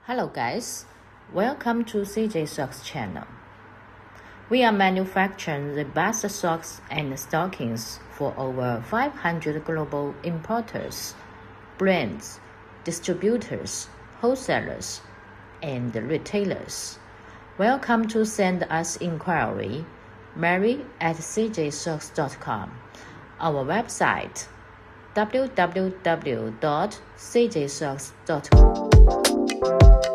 Hello guys, welcome to CJ Socks channel. We are manufacturing the best socks and stockings for over 500 global importers, brands, distributors, wholesalers, and retailers. Welcome to send us inquiry, mary@cjsocks.com, our website www.cjsocks.com.